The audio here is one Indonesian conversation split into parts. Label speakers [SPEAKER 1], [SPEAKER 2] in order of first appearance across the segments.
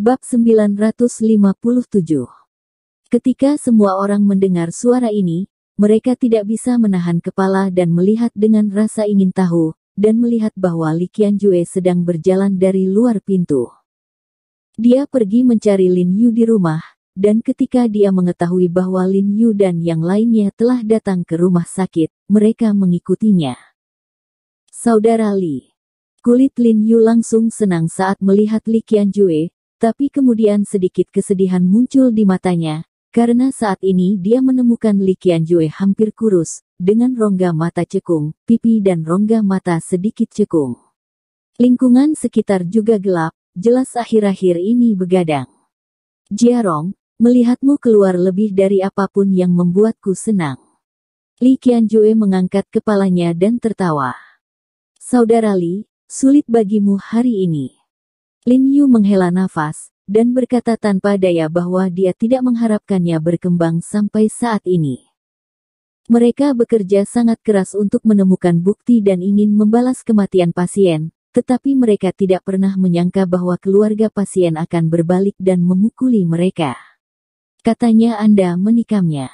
[SPEAKER 1] Bab 957. Ketika semua orang mendengar suara ini, mereka tidak bisa menahan kepala dan melihat dengan rasa ingin tahu, dan melihat bahwa Li Qianjue sedang berjalan dari luar pintu. Dia pergi mencari Lin Yu di rumah, dan ketika dia mengetahui bahwa Lin Yu dan yang lainnya telah datang ke rumah sakit, mereka mengikutinya. Saudara Li. Kulit Lin Yu langsung senang saat melihat Li Qianjue, tapi kemudian sedikit kesedihan muncul di matanya, karena saat ini dia menemukan Li Qianjue hampir kurus, dengan rongga mata cekung, pipi dan rongga mata sedikit cekung. Lingkungan sekitar juga gelap, jelas akhir-akhir ini begadang. Jiarong, melihatmu keluar lebih dari apapun yang membuatku senang. Li Qianjue mengangkat kepalanya dan tertawa. Saudara Li, sulit bagimu hari ini. Lin Yu menghela nafas, dan berkata tanpa daya bahwa dia tidak mengharapkannya berkembang sampai saat ini. Mereka bekerja sangat keras untuk menemukan bukti dan ingin membalas kematian pasien, tetapi mereka tidak pernah menyangka bahwa keluarga pasien akan berbalik dan memukuli mereka. Katanya Anda menikamnya.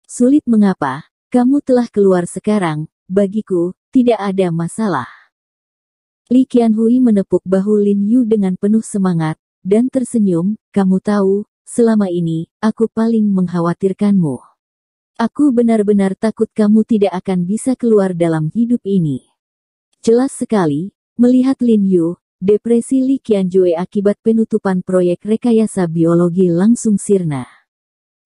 [SPEAKER 1] Sulit mengapa, kamu telah keluar sekarang, bagiku, tidak ada masalah. Li Qianhui menepuk bahu Lin Yu dengan penuh semangat, dan tersenyum, kamu tahu, selama ini, aku paling mengkhawatirkanmu. Aku benar-benar takut kamu tidak akan bisa keluar dalam hidup ini. Jelas sekali, melihat Lin Yu, depresi Li Qianjue akibat penutupan proyek rekayasa biologi langsung sirna.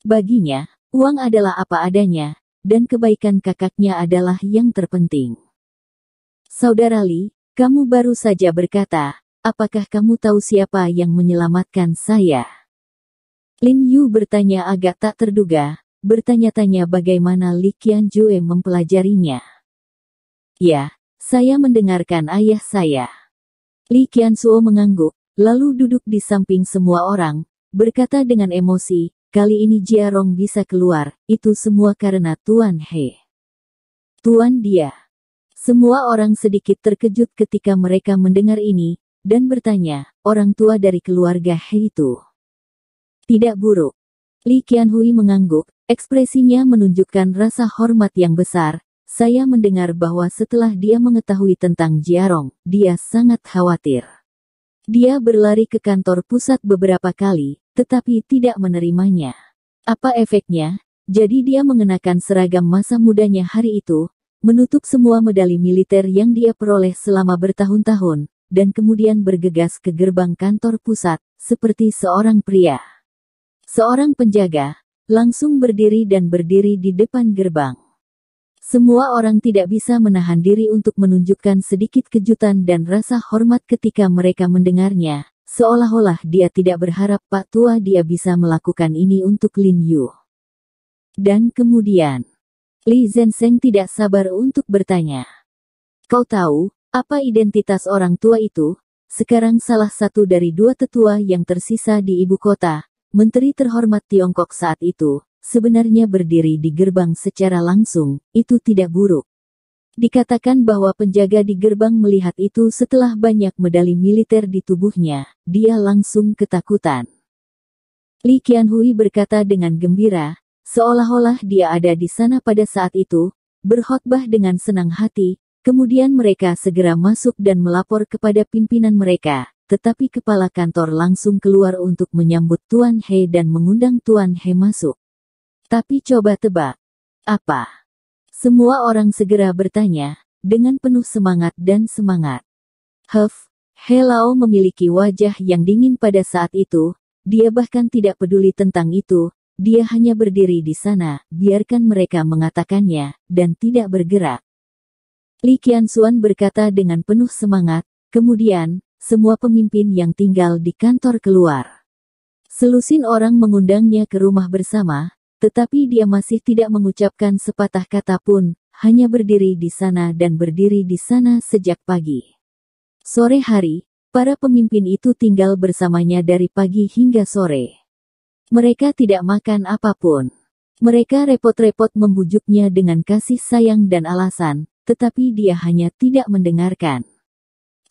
[SPEAKER 1] Baginya, uang adalah apa adanya, dan kebaikan kakaknya adalah yang terpenting. Saudara Li, kamu baru saja berkata, apakah kamu tahu siapa yang menyelamatkan saya? Lin Yu bertanya agak tak terduga, bertanya-tanya bagaimana Li Qianjue mempelajarinya. Ya, saya mendengarkan ayah saya. Li Qiansuo mengangguk, lalu duduk di samping semua orang, berkata dengan emosi, kali ini Jiarong bisa keluar, itu semua karena Tuan He. Tuan dia. Semua orang sedikit terkejut ketika mereka mendengar ini, dan bertanya, orang tua dari keluarga He itu. Tidak buruk. Li Qianhui mengangguk, ekspresinya menunjukkan rasa hormat yang besar. Saya mendengar bahwa setelah dia mengetahui tentang Jiarong, dia sangat khawatir. Dia berlari ke kantor pusat beberapa kali, tetapi tidak menerimanya. Apa efeknya? Jadi dia mengenakan seragam masa mudanya hari itu, menutup semua medali militer yang dia peroleh selama bertahun-tahun, dan kemudian bergegas ke gerbang kantor pusat, seperti seorang pria. Seorang penjaga, langsung berdiri di depan gerbang. Semua orang tidak bisa menahan diri untuk menunjukkan sedikit kejutan dan rasa hormat ketika mereka mendengarnya, seolah-olah dia tidak berharap Pak Tua dia bisa melakukan ini untuk Lin Yu. Dan kemudian, Li Zhensheng tidak sabar untuk bertanya. Kau tahu, apa identitas orang tua itu? Sekarang salah satu dari dua tetua yang tersisa di ibu kota, menteri terhormat Tiongkok saat itu, sebenarnya berdiri di gerbang secara langsung, itu tidak buruk. Dikatakan bahwa penjaga di gerbang melihat itu setelah banyak medali militer di tubuhnya, dia langsung ketakutan. Li Qianhui berkata dengan gembira, seolah-olah dia ada di sana pada saat itu, berkhotbah dengan senang hati, kemudian mereka segera masuk dan melapor kepada pimpinan mereka, tetapi kepala kantor langsung keluar untuk menyambut Tuan He dan mengundang Tuan He masuk. Tapi coba tebak, apa? Semua orang segera bertanya, dengan penuh semangat dan semangat. He Lao memiliki wajah yang dingin pada saat itu, dia bahkan tidak peduli tentang itu. Dia hanya berdiri di sana, biarkan mereka mengatakannya, dan tidak bergerak. Li Qianxuan berkata dengan penuh semangat, kemudian, semua pemimpin yang tinggal di kantor keluar. Selusin orang mengundangnya ke rumah bersama, tetapi dia masih tidak mengucapkan sepatah kata pun, hanya berdiri di sana dan berdiri di sana sejak pagi. Sore hari, para pemimpin itu tinggal bersamanya dari pagi hingga sore. Mereka tidak makan apapun. Mereka repot-repot membujuknya dengan kasih sayang dan alasan, tetapi dia hanya tidak mendengarkan.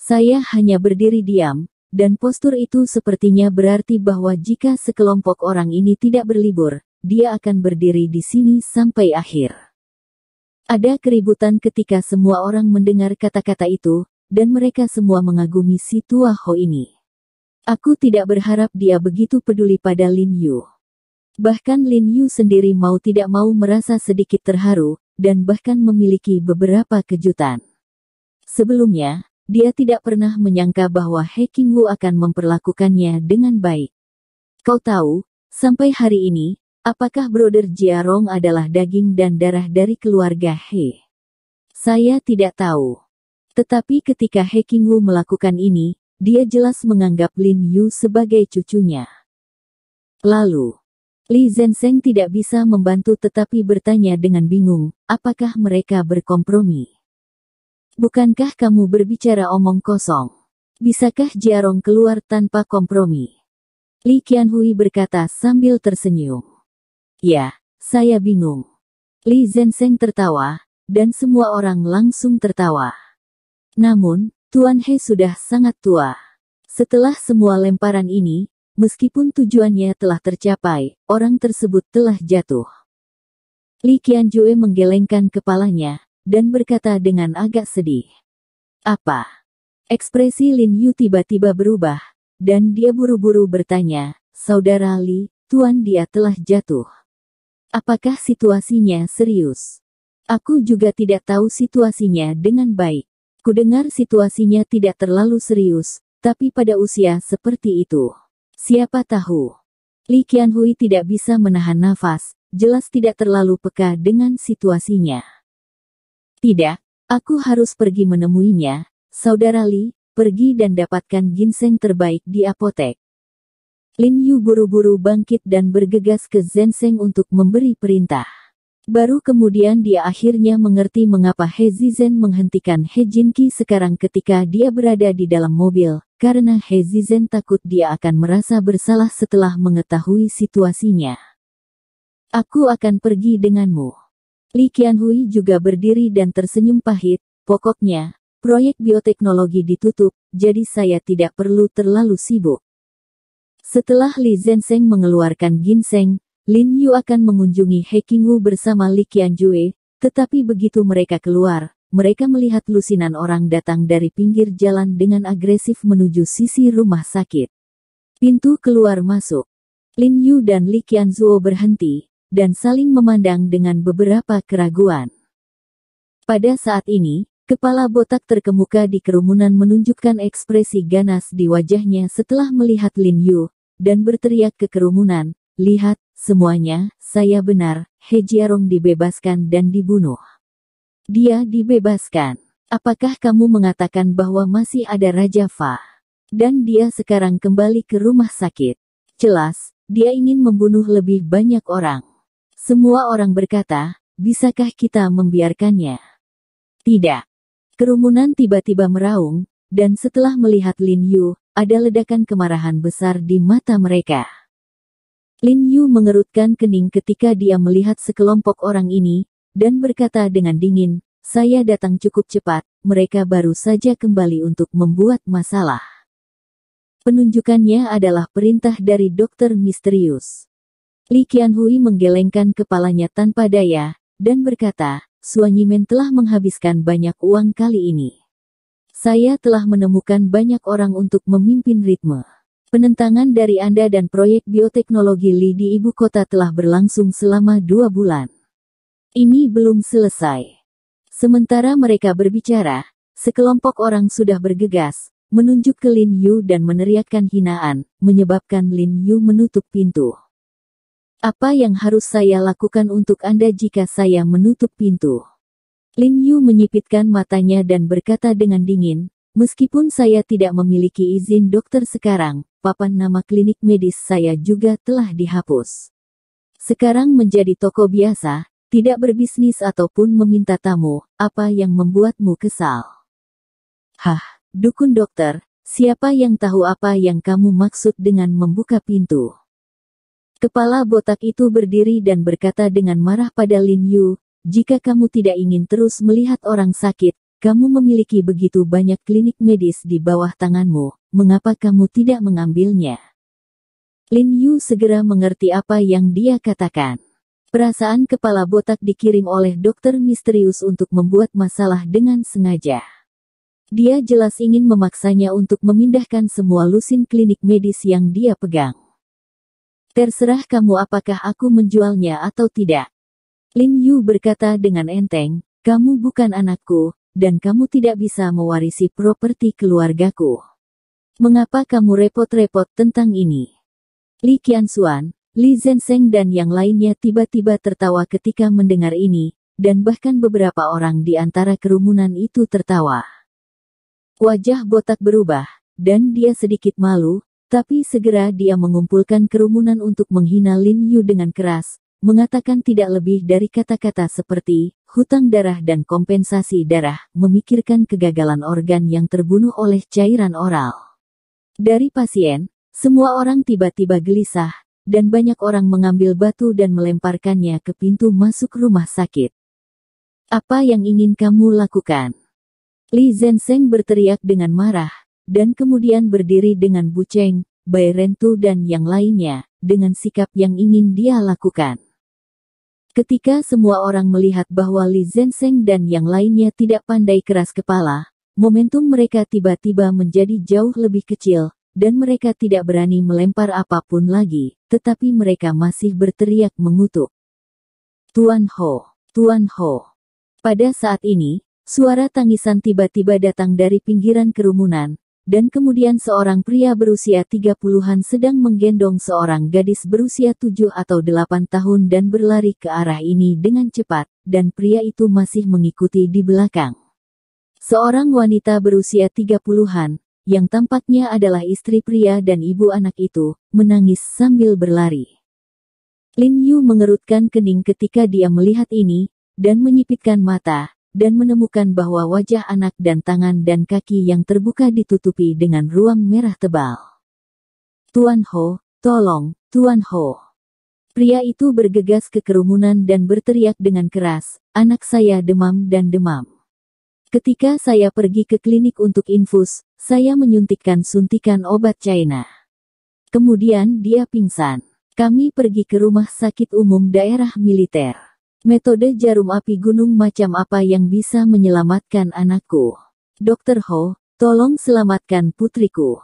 [SPEAKER 1] Saya hanya berdiri diam, dan postur itu sepertinya berarti bahwa jika sekelompok orang ini tidak berlibur, dia akan berdiri di sini sampai akhir. Ada keributan ketika semua orang mendengar kata-kata itu, dan mereka semua mengagumi si tua Ho ini. Aku tidak berharap dia begitu peduli pada Lin Yu. Bahkan Lin Yu sendiri mau tidak mau merasa sedikit terharu, dan bahkan memiliki beberapa kejutan. Sebelumnya, dia tidak pernah menyangka bahwa He Qingwu akan memperlakukannya dengan baik. Kau tahu, sampai hari ini, apakah Brother Jiarong adalah daging dan darah dari keluarga He? Saya tidak tahu. Tetapi ketika He Qingwu melakukan ini, dia jelas menganggap Lin Yu sebagai cucunya. Lalu, Li Zhensheng tidak bisa membantu tetapi bertanya dengan bingung, apakah mereka berkompromi? Bukankah kamu berbicara omong kosong? Bisakah Jiarong keluar tanpa kompromi? Li Qianhui berkata sambil tersenyum. Ya, saya bingung. Li Zhensheng tertawa, dan semua orang langsung tertawa. Namun, Tuan He sudah sangat tua. Setelah semua lemparan ini, meskipun tujuannya telah tercapai, orang tersebut telah jatuh. Li Qianjue menggelengkan kepalanya, dan berkata dengan agak sedih. Apa? Ekspresi Lin Yu tiba-tiba berubah, dan dia buru-buru bertanya, Saudara Li, Tuan dia telah jatuh. Apakah situasinya serius? Aku juga tidak tahu situasinya dengan baik. Kudengar situasinya tidak terlalu serius, tapi pada usia seperti itu, siapa tahu. Li Qianhui tidak bisa menahan nafas, jelas tidak terlalu peka dengan situasinya. Tidak, aku harus pergi menemuinya, Saudara Li, pergi dan dapatkan ginseng terbaik di apotek. Lin Yu buru-buru bangkit dan bergegas ke Zhensheng untuk memberi perintah. Baru kemudian dia akhirnya mengerti mengapa He Zizhen menghentikan He Jinqi sekarang ketika dia berada di dalam mobil, karena He Zizhen takut dia akan merasa bersalah setelah mengetahui situasinya. Aku akan pergi denganmu. Li Qianhui juga berdiri dan tersenyum pahit, pokoknya, proyek bioteknologi ditutup, jadi saya tidak perlu terlalu sibuk. Setelah Li Zhensheng mengeluarkan ginseng, Lin Yu akan mengunjungi He Qingwu bersama Li Qianjue, tetapi begitu mereka keluar, mereka melihat lusinan orang datang dari pinggir jalan dengan agresif menuju sisi rumah sakit. Pintu keluar masuk. Lin Yu dan Li Qianzuo berhenti, dan saling memandang dengan beberapa keraguan. Pada saat ini, kepala botak terkemuka di kerumunan menunjukkan ekspresi ganas di wajahnya setelah melihat Lin Yu, dan berteriak ke kerumunan, lihat, semuanya, saya benar, He Jiarong dibebaskan dan dibunuh. Dia dibebaskan. Apakah kamu mengatakan bahwa masih ada Raja Fa? Dan dia sekarang kembali ke rumah sakit. Jelas, dia ingin membunuh lebih banyak orang. Semua orang berkata, bisakah kita membiarkannya? Tidak. Kerumunan tiba-tiba meraung, dan setelah melihat Lin Yu, ada ledakan kemarahan besar di mata mereka. Lin Yu mengerutkan kening ketika dia melihat sekelompok orang ini, dan berkata dengan dingin, saya datang cukup cepat, mereka baru saja kembali untuk membuat masalah. Penunjukannya adalah perintah dari dokter misterius. Li Qianhui menggelengkan kepalanya tanpa daya, dan berkata, Suanyimen telah menghabiskan banyak uang kali ini. Saya telah menemukan banyak orang untuk memimpin ritme. Penentangan dari Anda dan proyek bioteknologi Li di ibu kota telah berlangsung selama 2 bulan. Ini belum selesai. Sementara mereka berbicara, sekelompok orang sudah bergegas, menunjuk ke Lin Yu dan meneriakkan hinaan, menyebabkan Lin Yu menutup pintu. Apa yang harus saya lakukan untuk Anda jika saya menutup pintu? Lin Yu menyipitkan matanya dan berkata dengan dingin, meskipun saya tidak memiliki izin dokter sekarang, papan nama klinik medis saya juga telah dihapus. Sekarang menjadi toko biasa, tidak berbisnis ataupun meminta tamu, apa yang membuatmu kesal? Hah, dukun dokter, siapa yang tahu apa yang kamu maksud dengan membuka pintu? Kepala botak itu berdiri dan berkata dengan marah pada Lin Yu, jika kamu tidak ingin terus melihat orang sakit, kamu memiliki begitu banyak klinik medis di bawah tanganmu, mengapa kamu tidak mengambilnya? Lin Yu segera mengerti apa yang dia katakan. Perasaan kepala botak dikirim oleh dokter misterius untuk membuat masalah dengan sengaja. Dia jelas ingin memaksanya untuk memindahkan semua lusin klinik medis yang dia pegang. Terserah kamu apakah aku menjualnya atau tidak. Lin Yu berkata dengan enteng, kamu bukan anakku, dan kamu tidak bisa mewarisi properti keluargaku. Mengapa kamu repot-repot tentang ini? Li Qianxuan, Li Zhensheng dan yang lainnya tiba-tiba tertawa ketika mendengar ini, dan bahkan beberapa orang di antara kerumunan itu tertawa. Wajah botak berubah, dan dia sedikit malu, tapi segera dia mengumpulkan kerumunan untuk menghina Lin Yu dengan keras, mengatakan tidak lebih dari kata-kata seperti hutang darah dan kompensasi darah, memikirkan kegagalan organ yang terbunuh oleh cairan oral. Dari pasien, semua orang tiba-tiba gelisah, dan banyak orang mengambil batu dan melemparkannya ke pintu masuk rumah sakit. Apa yang ingin kamu lakukan? Li Zhensheng berteriak dengan marah, dan kemudian berdiri dengan Bu Cheng, Bai Rentu dan yang lainnya, dengan sikap yang ingin dia lakukan. Ketika semua orang melihat bahwa Li Zhensheng dan yang lainnya tidak pandai keras kepala, momentum mereka tiba-tiba menjadi jauh lebih kecil, dan mereka tidak berani melempar apapun lagi, tetapi mereka masih berteriak mengutuk. Tuan Ho, Tuan Ho. Pada saat ini, suara tangisan tiba-tiba datang dari pinggiran kerumunan, dan kemudian seorang pria berusia 30-an sedang menggendong seorang gadis berusia 7 atau 8 tahun dan berlari ke arah ini dengan cepat, dan pria itu masih mengikuti di belakang. Seorang wanita berusia 30-an, yang tampaknya adalah istri pria dan ibu anak itu, menangis sambil berlari. Lin Yu mengerutkan kening ketika dia melihat ini, dan menyipitkan mata, dan menemukan bahwa wajah anak dan tangan dan kaki yang terbuka ditutupi dengan ruam merah tebal. Tuan Ho, tolong, Tuan Ho. Pria itu bergegas ke kerumunan dan berteriak dengan keras, anak saya demam dan demam. Ketika saya pergi ke klinik untuk infus, saya menyuntikkan suntikan obat China. Kemudian dia pingsan. Kami pergi ke rumah sakit umum daerah militer. Metode jarum api gunung macam apa yang bisa menyelamatkan anakku? Dr. Ho, tolong selamatkan putriku.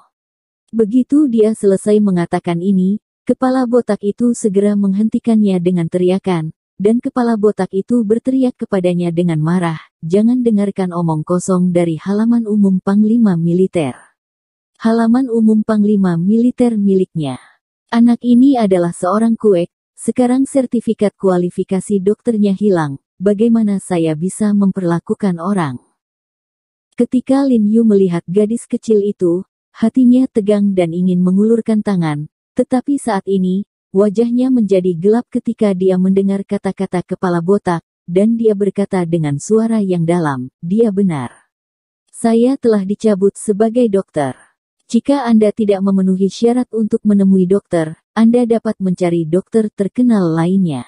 [SPEAKER 1] Begitu dia selesai mengatakan ini, kepala botak itu segera menghentikannya dengan teriakan, dan kepala botak itu berteriak kepadanya dengan marah, jangan dengarkan omong kosong dari halaman umum Panglima Militer. Halaman umum Panglima Militer miliknya. Anak ini adalah seorang kuek. Sekarang sertifikat kualifikasi dokternya hilang, bagaimana saya bisa memperlakukan orang? Ketika Lin Yu melihat gadis kecil itu, hatinya tegang dan ingin mengulurkan tangan, tetapi saat ini, wajahnya menjadi gelap ketika dia mendengar kata-kata kepala botak, dan dia berkata dengan suara yang dalam, dia benar. Saya telah dicabut sebagai dokter. Jika Anda tidak memenuhi syarat untuk menemui dokter, Anda dapat mencari dokter terkenal lainnya.